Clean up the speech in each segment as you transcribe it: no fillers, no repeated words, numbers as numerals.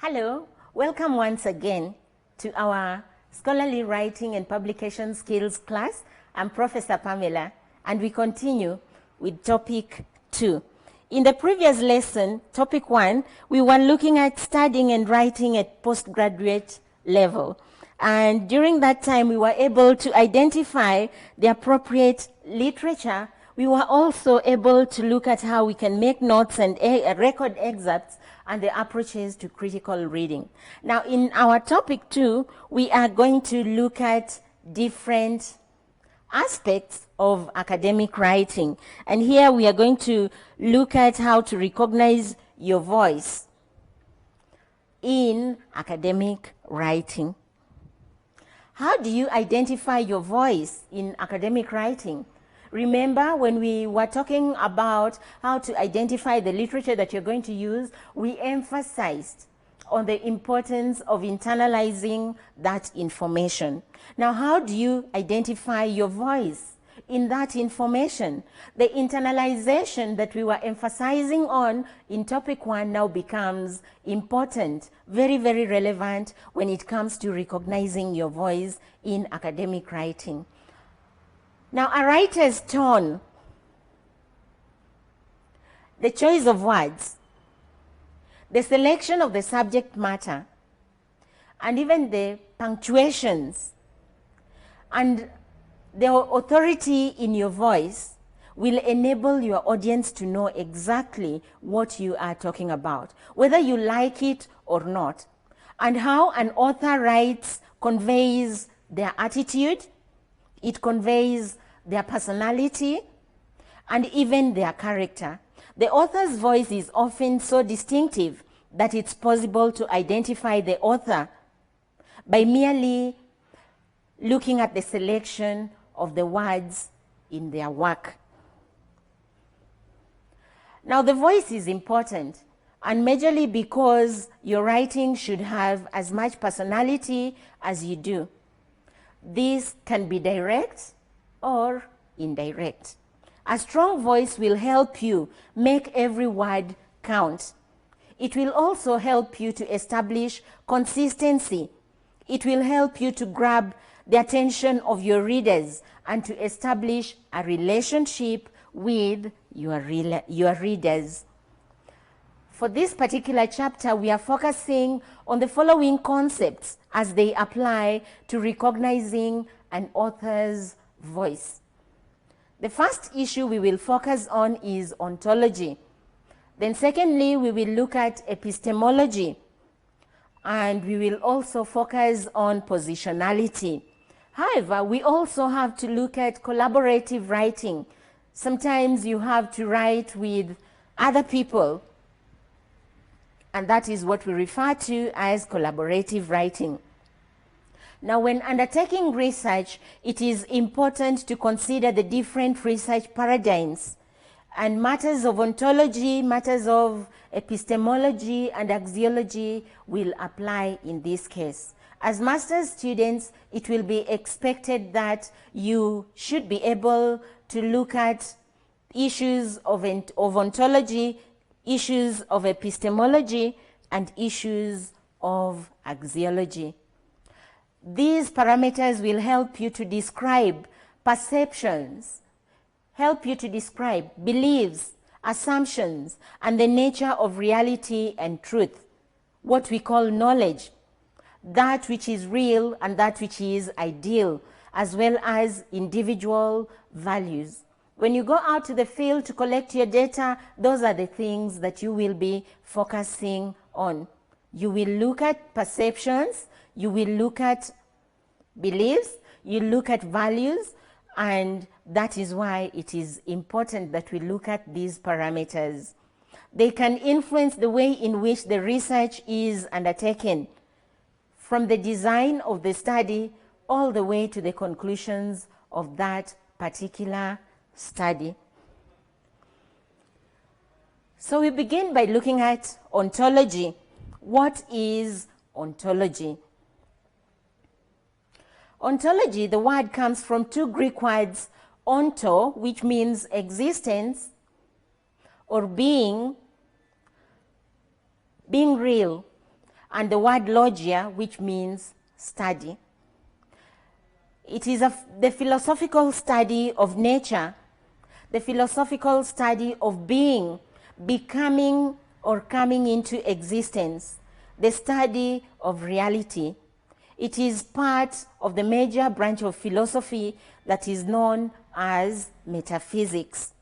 Hello, welcome once again to our Scholarly Writing and Publication Skills class. I'm Professor Pamela, and we continue with topic 2. In the previous lesson, topic 1, we were looking at studying and writing at postgraduate level. And during that time, we were able to identify the appropriate literature. We were also able to look at how we can make notes and record excerpts and the approaches to critical reading. Now, in our topic 2, we are going to look at different aspects of academic writing. And here we are going to look at how to recognize your voice in academic writing. How do you identify your voice in academic writing? Remember when we were talking about how to identify the literature that you're going to use, we emphasized on the importance of internalizing that information. Now, how do you identify your voice in that information? The internalization that we were emphasizing on in topic 1 now becomes important, very, very relevant when it comes to recognizing your voice in academic writing. Now, a writer's tone, the choice of words, the selection of the subject matter, and even the punctuations, and the authority in your voice will enable your audience to know exactly what you are talking about, whether you like it or not. And how an author writes conveys their attitude, it conveys their personality, and even their character. The author's voice is often so distinctive that it's possible to identify the author by merely looking at the selection of the words in their work. Now, the voice is important, and majorly because your writing should have as much personality as you do. This can be direct or indirect. A strong voice will help you make every word count. It will also help you to establish consistency. It will help you to grab the attention of your readers and to establish a relationship with your readers. For this particular chapter, we are focusing on the following concepts as they apply to recognizing an author's voice. The first issue we will focus on is ontology. Then secondly, we will look at epistemology. And we will also focus on positionality. However, we also have to look at collaborative writing. Sometimes you have to write with other people, and that is what we refer to as collaborative writing. Now, when undertaking research, it is important to consider the different research paradigms, and matters of ontology, matters of epistemology, and axiology will apply in this case. As master's students, it will be expected that you should be able to look at issues of ontology, issues of epistemology, and issues of axiology. These parameters will help you to describe perceptions, help you to describe beliefs, assumptions, and the nature of reality and truth, what we call knowledge, that which is real and that which is ideal, as well as individual values. When you go out to the field to collect your data, those are the things that you will be focusing on. You will look at perceptions, you will look at beliefs, you look at values, and that is why it is important that we look at these parameters. They can influence the way in which the research is undertaken, from the design of the study all the way to the conclusions of that particular study. So we begin by looking at ontology. What is ontology? Ontology, the word comes from two Greek words, onto, which means existence or being real, and the word logia, which means study. It is the philosophical study of nature, the philosophical study of being, becoming, or coming into existence, the study of reality. It is part of the major branch of philosophy that is known as metaphysics.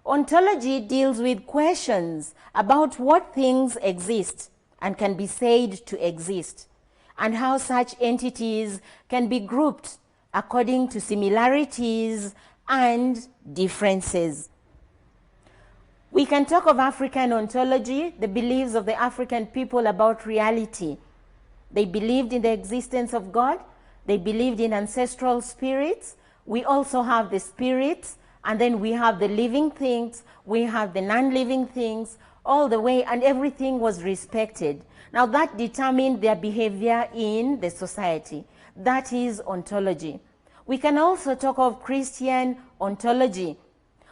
Ontology deals with questions about what things exist and can be said to exist, and how such entities can be grouped according to similarities and differences. We can talk of African ontology, the beliefs of the African people about reality. They believed in the existence of God. They believed in ancestral spirits. We also have the spirits, and then we have the living things. We have the non-living things, all the way, and everything was respected. Now that determined their behavior in the society. That is ontology. We can also talk of Christian ontology.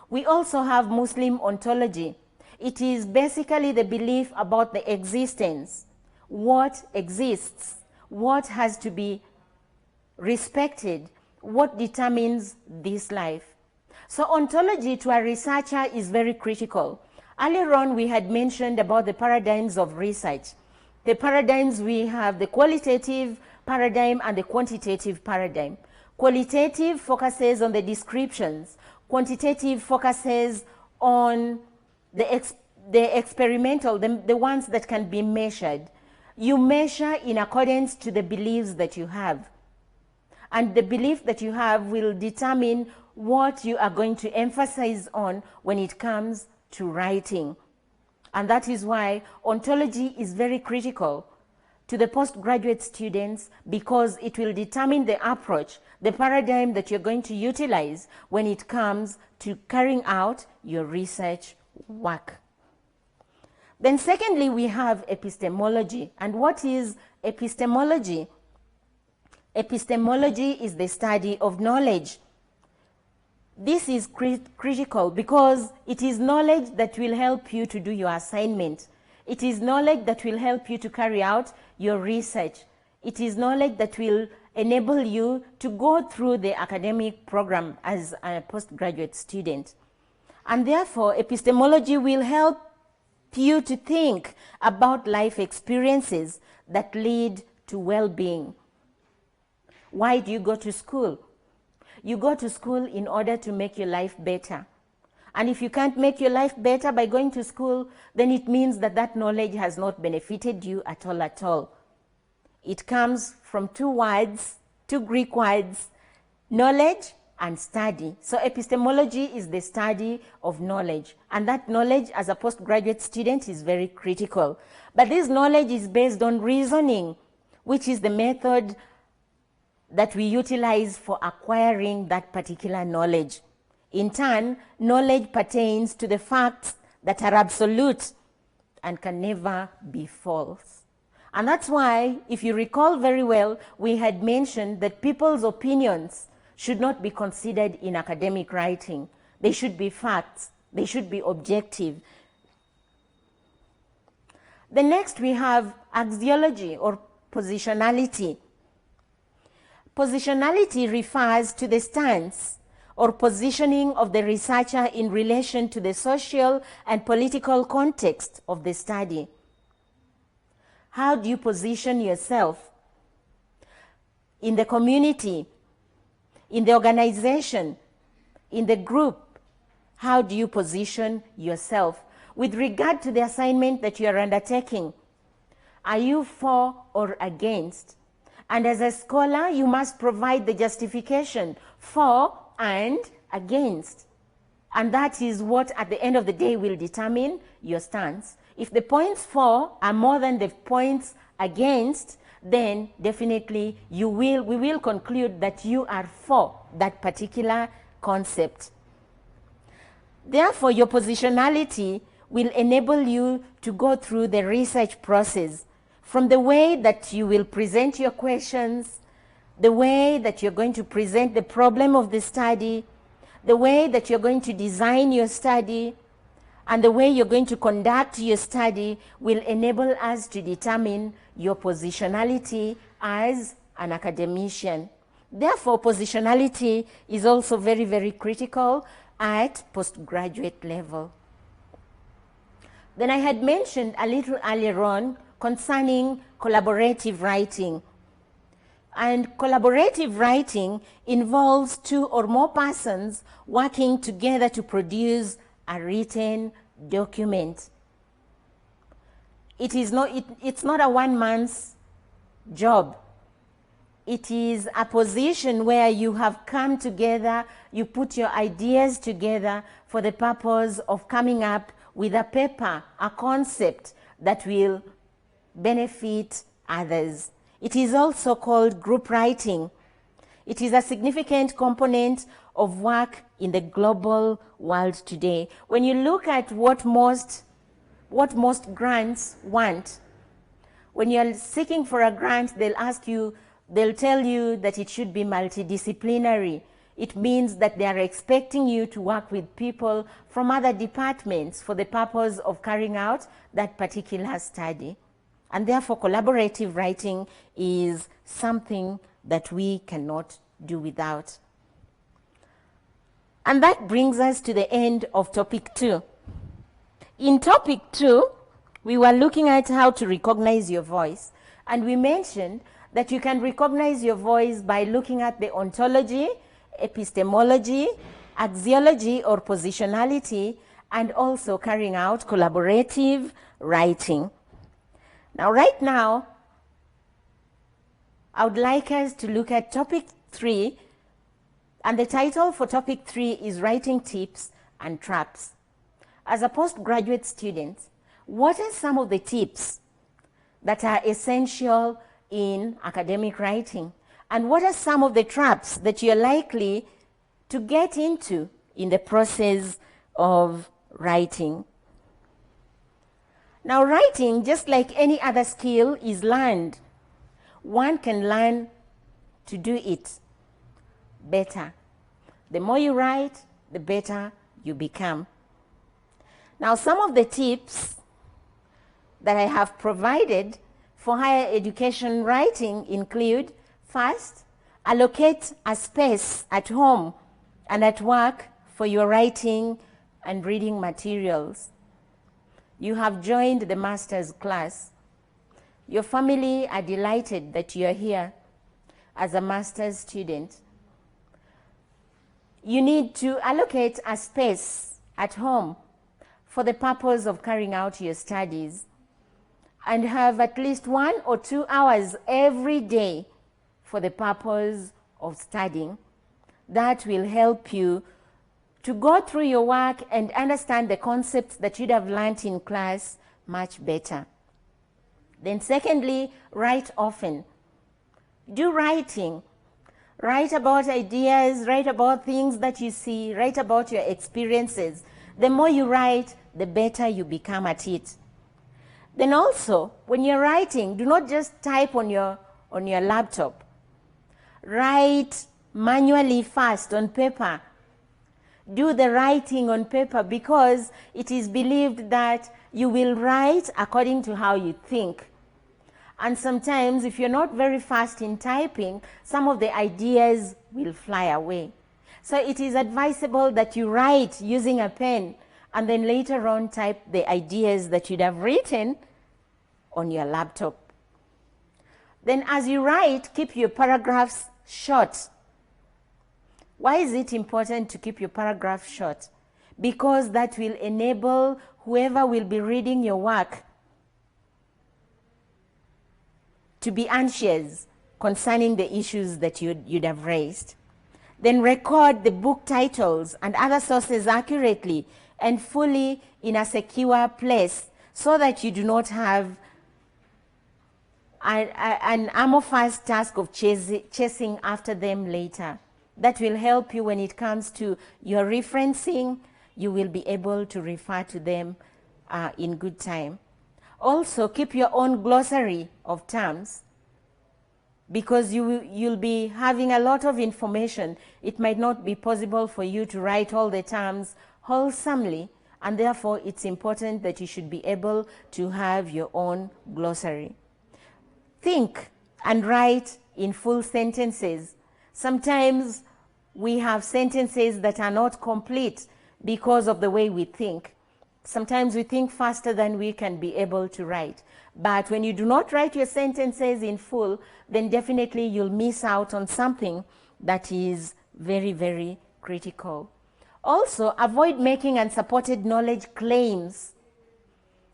We also have Muslim ontology. It is basically the belief about the existence, what exists, what has to be respected, what determines this life. So ontology to a researcher is very critical. Earlier on we had mentioned about the paradigms of research. The paradigms, we have the qualitative paradigm and the quantitative paradigm. Qualitative focuses on the descriptions. Quantitative focuses on the experimental, the ones that can be measured. You measure in accordance to the beliefs that you have. And the belief that you have will determine what you are going to emphasize on when it comes to writing. And that is why ontology is very critical to the postgraduate students, because it will determine the approach, the paradigm that you're going to utilize when it comes to carrying out your research work. Then secondly, we have epistemology. And what is epistemology? Epistemology is the study of knowledge. This is critical because it is knowledge that will help you to do your assignment. It is knowledge that will help you to carry out your research. It is knowledge that will enable you to go through the academic program as a postgraduate student. And therefore, epistemology will help you to think about life experiences that lead to well-being. Why do you go to school? You go to school in order to make your life better. And if you can't make your life better by going to school, then it means that that knowledge has not benefited you at all. It comes from two words, two Greek words, knowledge and study. So epistemology is the study of knowledge. And that knowledge as a postgraduate student is very critical. But this knowledge is based on reasoning, which is the method that we utilize for acquiring that particular knowledge. In turn, knowledge pertains to the facts that are absolute and can never be false. And that's why, if you recall very well, we had mentioned that people's opinions should not be considered in academic writing. They should be facts. They should be objective. The next we have axiology or positionality. Positionality refers to the stance or positioning of the researcher in relation to the social and political context of the study. How do you position yourself in the community, in the organization, in the group? How do you position yourself with regard to the assignment that you are undertaking? Are you for or against? And as a scholar, you must provide the justification for and against. And that is what, at the end of the day, will determine your stance. If the points for are more than the points against, then definitely we will conclude that you are for that particular concept. Therefore, your positionality will enable you to go through the research process, from the way that you will present your questions, the way that you're going to present the problem of the study, the way that you're going to design your study, and the way you're going to conduct your study will enable us to determine your positionality as an academician. Therefore, positionality is also very, very critical at postgraduate level. Then I had mentioned a little earlier on concerning collaborative writing. And collaborative writing involves 2 or more persons working together to produce a written document. It's not a one-man's job. It is a position where you have come together, you put your ideas together for the purpose of coming up with a paper, a concept that will benefit others. It is also called group writing. It is a significant component of work in the global world today. When you look at what most grants want, when you're seeking for a grant, they'll tell you that it should be multidisciplinary. It means that they are expecting you to work with people from other departments for the purpose of carrying out that particular study. And therefore, collaborative writing is something that we cannot do without. And that brings us to the end of topic 2. In topic 2, we were looking at how to recognize your voice. And we mentioned that you can recognize your voice by looking at the ontology, epistemology, axiology or positionality, and also carrying out collaborative writing. Now, right now, I would like us to look at topic 3, and the title for topic 3 is Writing Tips and Traps. As a postgraduate student, what are some of the tips that are essential in academic writing? And what are some of the traps that you're likely to get into in the process of writing? Now, writing, just like any other skill, is learned. One can learn to do it better. The more you write, the better you become. Now, some of the tips that I have provided for higher education writing include: first, allocate a space at home and at work for your writing and reading materials. You have joined the master's class. Your family are delighted that you are here as a master's student. You need to allocate a space at home for the purpose of carrying out your studies, and have at least 1 or 2 hours every day for the purpose of studying. That will help you to go through your work and understand the concepts that you'd have learned in class much better. Then secondly, write often. Do writing. Write about ideas, write about things that you see, write about your experiences. The more you write, the better you become at it. Then also, when you're writing, do not just type on your laptop. Write manually first on paper. Do the writing on paper, because it is believed that you will write according to how you think. And sometimes, if you're not very fast in typing, some of the ideas will fly away. So it is advisable that you write using a pen, and then later on type the ideas that you'd have written on your laptop. Then as you write, keep your paragraphs short. Why is it important to keep your paragraph short? Because that will enable whoever will be reading your work to be anxious concerning the issues that you'd have raised. Then record the book titles and other sources accurately and fully in a secure place, so that you do not have an amorphous task of chasing after them later. That will help you when it comes to your referencing. You will be able to refer to them in good time. Also, keep your own glossary of terms, because you'll be having a lot of information. It might not be possible for you to write all the terms wholesomely, and therefore it's important that you should be able to have your own glossary. Think and write in full sentences. Sometimes we have sentences that are not complete because of the way we think. Sometimes we think faster than we can be able to write. But when you do not write your sentences in full, then definitely you'll miss out on something that is very, very critical. Also, avoid making unsupported knowledge claims.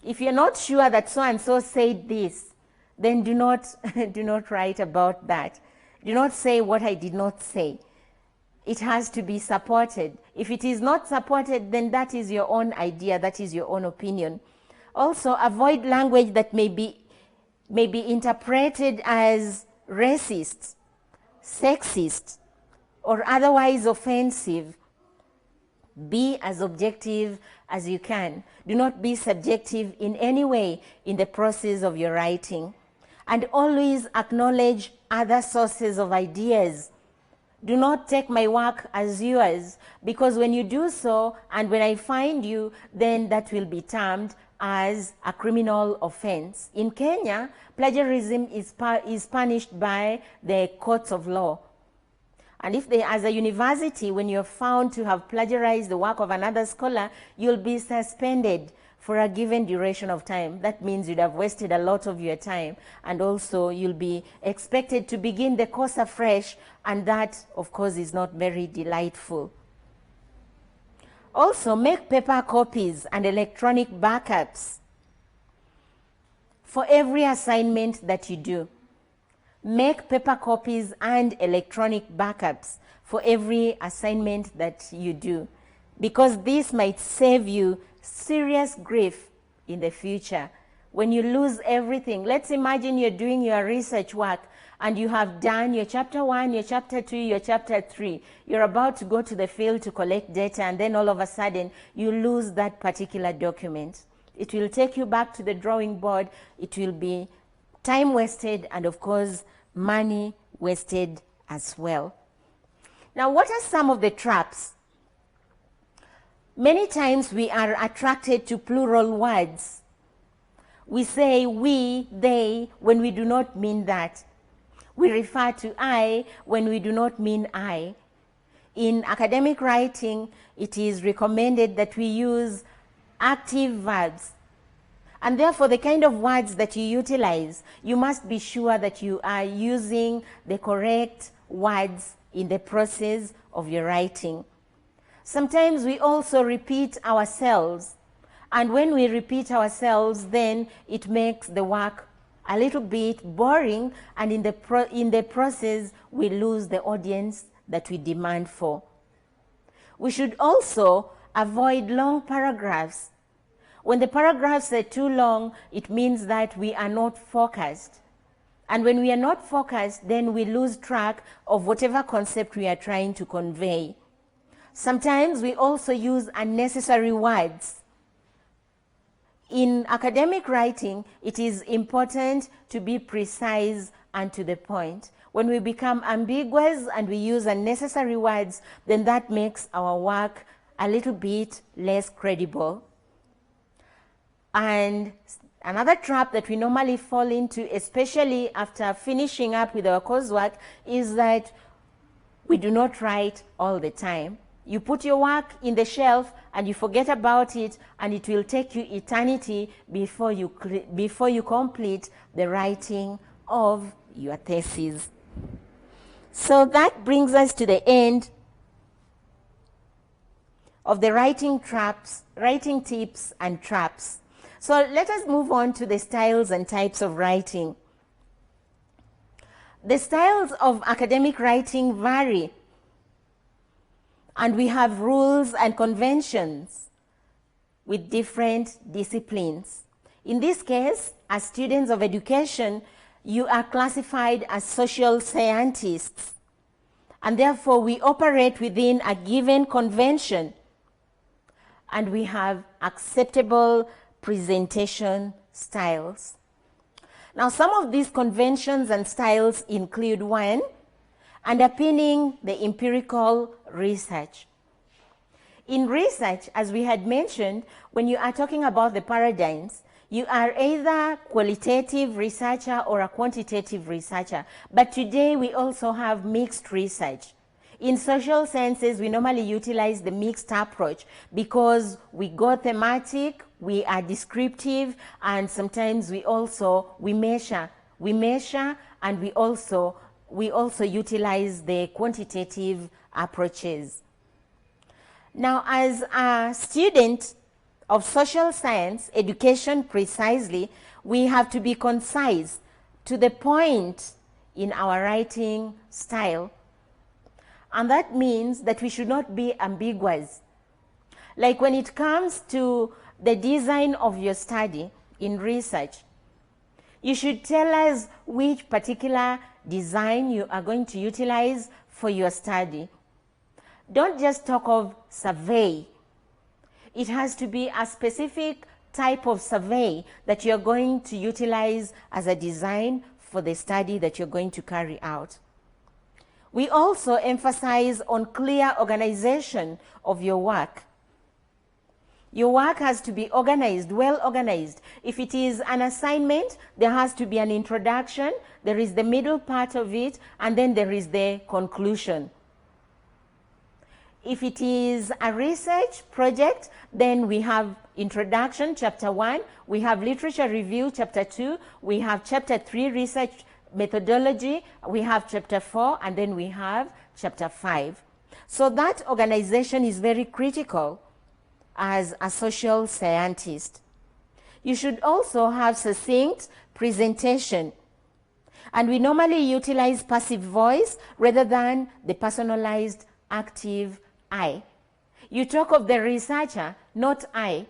If you're not sure that so-and-so said this, then do not write about that. Do not say what I did not say. It has to be supported. If it is not supported, then that is your own idea, that is your own opinion. Also, avoid language that may be interpreted as racist, sexist, or otherwise offensive. Be as objective as you can. Do not be subjective in any way in the process of your writing. And always acknowledge other sources of ideas. Do not take my work as yours, because when you do so, and when I find you, then that will be termed as a criminal offense. In Kenya, plagiarism is punished by the courts of law. And if as a university, when you're found to have plagiarized the work of another scholar, you'll be suspended for a given duration of time. That means you'd have wasted a lot of your time, and also you'll be expected to begin the course afresh, and that, of course, is not very delightful. Also, make paper copies and electronic backups for every assignment that you do. Make paper copies and electronic backups for every assignment that you do, because this might save you serious grief in the future when you lose everything. Let's imagine you're doing your research work and you have done your chapter 1, your chapter 2, your chapter 3. You're about to go to the field to collect data, and then all of a sudden you lose that particular document. It will take you back to the drawing board. It will be time wasted, and of course money wasted as well. Now, what are some of the traps? Many times we are attracted to plural words. We say we, they, when we do not mean that. We refer to I when we do not mean I. In academic writing, it is recommended that we use active verbs. And therefore, the kind of words that you utilize, you must be sure that you are using the correct words in the process of your writing. Sometimes we also repeat ourselves. And when we repeat ourselves, then it makes the work a little bit boring, and in the process, we lose the audience that we demand for. We should also avoid long paragraphs. When the paragraphs are too long, it means that we are not focused. And when we are not focused, then we lose track of whatever concept we are trying to convey. Sometimes we also use unnecessary words. In academic writing, it is important to be precise and to the point. When we become ambiguous and we use unnecessary words, then that makes our work a little bit less credible. And another trap that we normally fall into, especially after finishing up with our coursework, is that we do not write all the time. You put your work in the shelf and you forget about it, and it will take you eternity before you complete the writing of your thesis. So that brings us to the end of the writing tips and traps. So let us move on to the styles and types of writing. The styles of academic writing vary, and we have rules and conventions with different disciplines. In this case, as students of education, you are classified as social scientists, and therefore we operate within a given convention, and we have acceptable presentation styles. Now, some of these conventions and styles include: 1, underpinning the empirical research. In research, as we had mentioned, when you are talking about the paradigms, you are either qualitative researcher or a quantitative researcher. But today we also have mixed research. In social sciences, we normally utilize the mixed approach because we go thematic, we are descriptive, and sometimes we measure, and we also utilize the quantitative approaches. Now, as a student of social science education precisely, we have to be concise, to the point in our writing style. And that means that we should not be ambiguous. Like when it comes to the design of your study in research, you should tell us which particular design you are going to utilize for your study. Don't just talk of survey. It has to be a specific type of survey that you're going to utilize as a design for the study that you're going to carry out. We also emphasize on clear organization of your work. Your work has to be organized, well organized. If it is an assignment, there has to be an introduction, there is the middle part of it, and then there is the conclusion. If it is a research project, then we have introduction, chapter 1, we have literature review, chapter 2, we have chapter 3, research methodology, we have chapter 4, and then we have chapter 5. So that organization is very critical as a social scientist. You should also have succinct presentation. And we normally utilize passive voice rather than the personalized active I. You talk of the researcher, not I.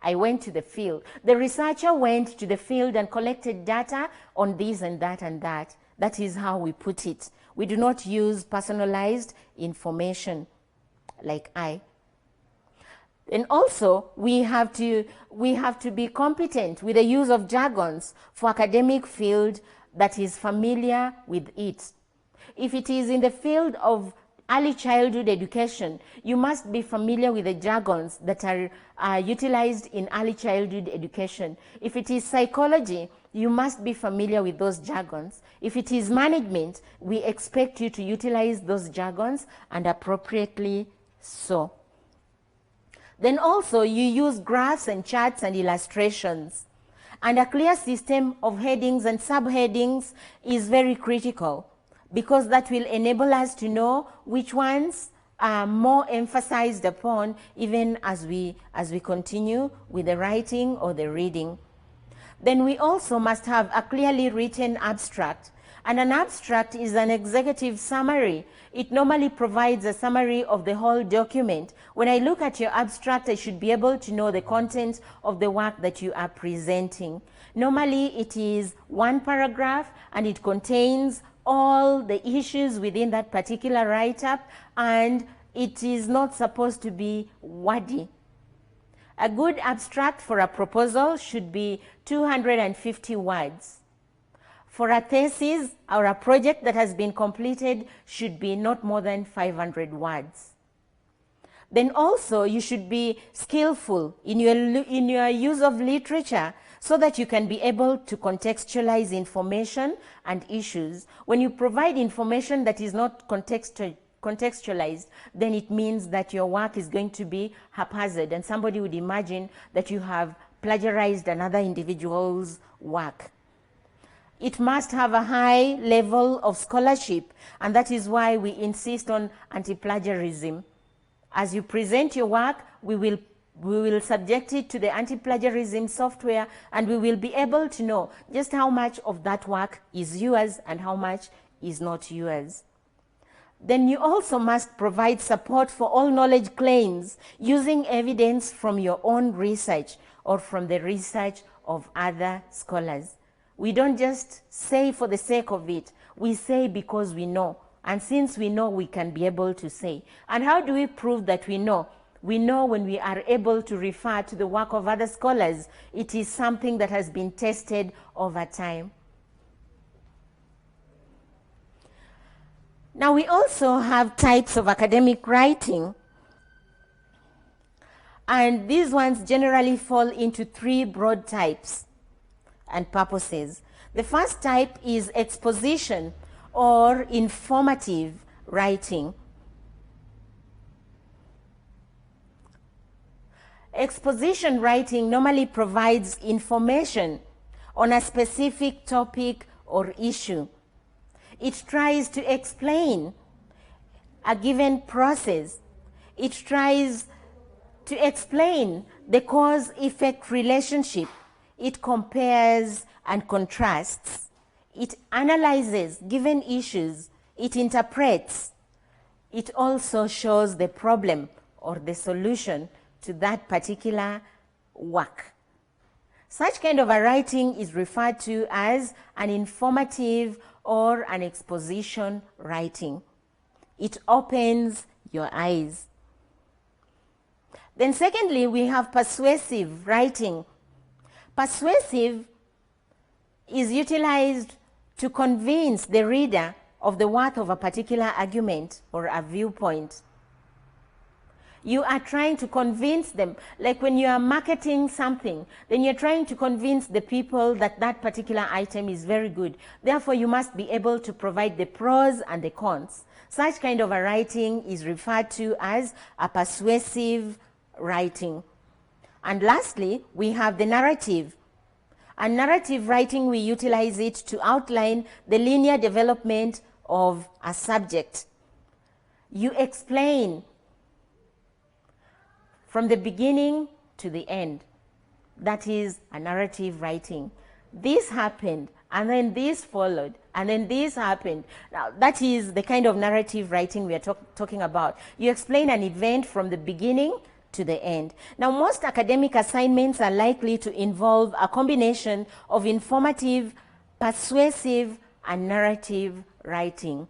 I went to the field. The researcher went to the field and collected data on this and that and that. That is how we put it. We do not use personalized information like I. And also, we have to be competent with the use of jargons for academic field that is familiar with it. If it is in the field of early childhood education, you must be familiar with the jargons that are utilized in early childhood education. If it is psychology, you must be familiar with those jargons. If it is management, we expect you to utilize those jargons, and appropriately so. Then also you use graphs and charts and illustrations. And a clear system of headings and subheadings is very critical, because that will enable us to know which ones are more emphasized upon even as we continue with the writing or the reading. Then we also must have a clearly written abstract. And an abstract is an executive summary. It normally provides a summary of the whole document. When I look at your abstract, I should be able to know the content of the work that you are presenting. Normally, it is one paragraph, and it contains all the issues within that particular write-up, and it is not supposed to be wordy. A good abstract for a proposal should be 250 words. For a thesis or a project that has been completed, should be not more than 500 words. Then also you should be skillful in your use of literature, so that you can be able to contextualize information and issues. When you provide information that is not contextualized, then it means that your work is going to be haphazard, and somebody would imagine that you have plagiarized another individual's work. It must have a high level of scholarship, and that is why we insist on anti-plagiarism. As you present your work, we will subject it to the anti-plagiarism software, and we will be able to know just how much of that work is yours and how much is not yours. Then you also must provide support for all knowledge claims using evidence from your own research or from the research of other scholars. We don't just say for the sake of it. We say because we know. And since we know, we can be able to say. And how do we prove that we know? We know when we are able to refer to the work of other scholars. It is something that has been tested over time. Now, we also have types of academic writing. And these ones generally fall into three broad types and purposes. The first type is exposition or informative writing. Exposition writing normally provides information on a specific topic or issue. It tries to explain a given process. It tries to explain the cause-effect relationship. It compares and contrasts. It analyzes given issues. It interprets. It also shows the problem or the solution to that particular work. Such kind of a writing is referred to as an informative or an exposition writing. It opens your eyes. Then secondly, we have persuasive writing. Persuasive is utilized to convince the reader of the worth of a particular argument or a viewpoint. You are trying to convince them, like when you are marketing something, then you're trying to convince the people that that particular item is very good. Therefore, you must be able to provide the pros and the cons. Such kind of a writing is referred to as a persuasive writing. And lastly, we have the narrative. And narrative writing, we utilize it to outline the linear development of a subject. You explain from the beginning to the end. That is a narrative writing. This happened, and then this followed, and then this happened. Now, that is the kind of narrative writing we are talking about. You explain an event from the beginning to the end. Now, most academic assignments are likely to involve a combination of informative, persuasive, and narrative writing.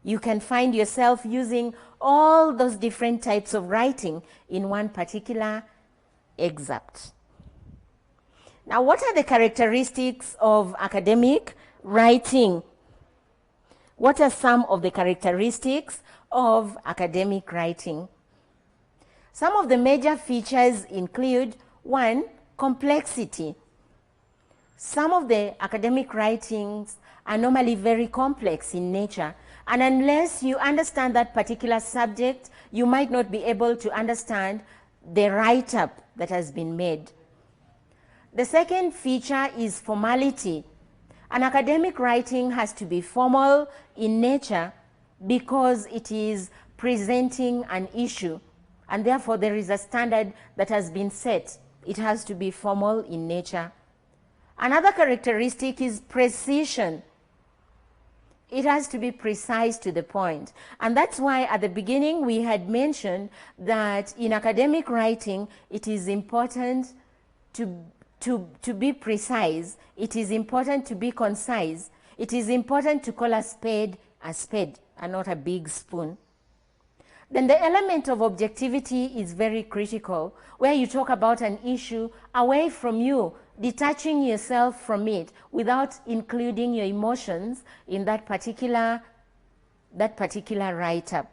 You can find yourself using all those different types of writing in one particular excerpt. Now, what are the characteristics of academic writing? What are some of the characteristics of academic writing? Some of the major features include, 1, complexity. Some of the academic writings are normally very complex in nature, and unless you understand that particular subject, you might not be able to understand the write-up that has been made. The second feature is formality. An academic writing has to be formal in nature because it is presenting an issue, and therefore there is a standard that has been set. It has to be formal in nature. Another characteristic is precision. It has to be precise to the point. And that's why at the beginning we had mentioned that in academic writing, it is important to be precise. It is important to be concise. It is important to call a spade and not a big spoon. Then the element of objectivity is very critical, where you talk about an issue away from you, detaching yourself from it without including your emotions in that particular write-up.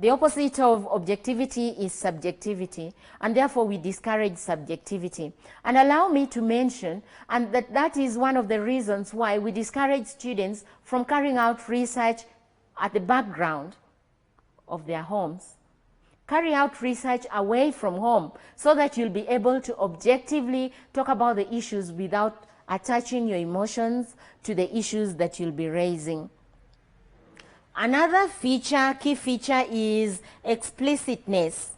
The opposite of objectivity is subjectivity, and therefore we discourage subjectivity. And allow me to mention, and that is one of the reasons why we discourage students from carrying out research at the background of their homes. Carry out research away from home so that you'll be able to objectively talk about the issues without attaching your emotions to the issues that you'll be raising. Another key feature is explicitness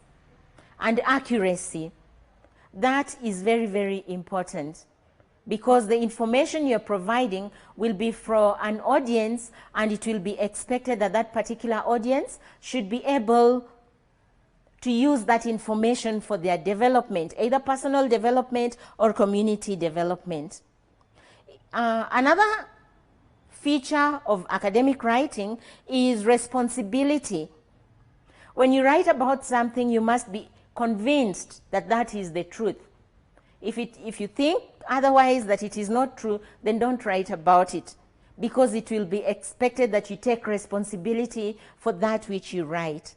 and accuracy. That is very, very important, because the information you're providing will be for an audience, and it will be expected that that particular audience should be able to use that information for their development, either personal development or community development. Another feature of academic writing is responsibility. When you write about something, you must be convinced that that is the truth. If you think otherwise, that it is not true, then don't write about it, because it will be expected that you take responsibility for that which you write.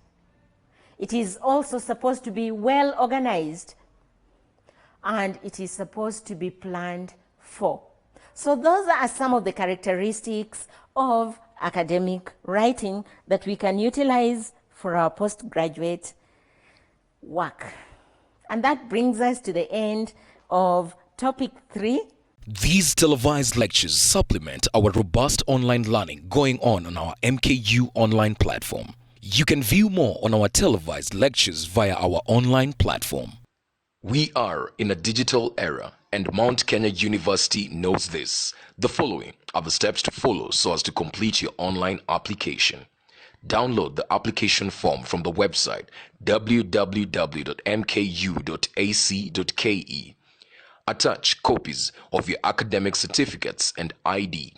It is also supposed to be well organized, and it is supposed to be planned for. So those are some of the characteristics of academic writing that we can utilize for our postgraduate work. And that brings us to the end of topic 3. These televised lectures supplement our robust online learning going on our EMCU online platform. You can view more on our televised lectures via our online platform. We are in a digital era, and Mount Kenya University knows this. The following are the steps to follow so as to complete your online application. Download the application form from the website www.mku.ac.ke. Attach copies of your academic certificates and ID.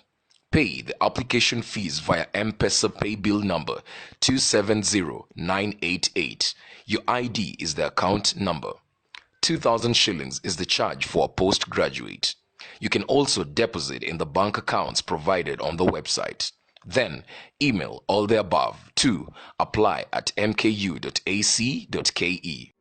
Pay the application fees via M-Pesa pay bill number 270988. Your ID is the account number. 2,000 shillings is the charge for a postgraduate. You can also deposit in the bank accounts provided on the website. Then email all the above to apply@mku.ac.ke.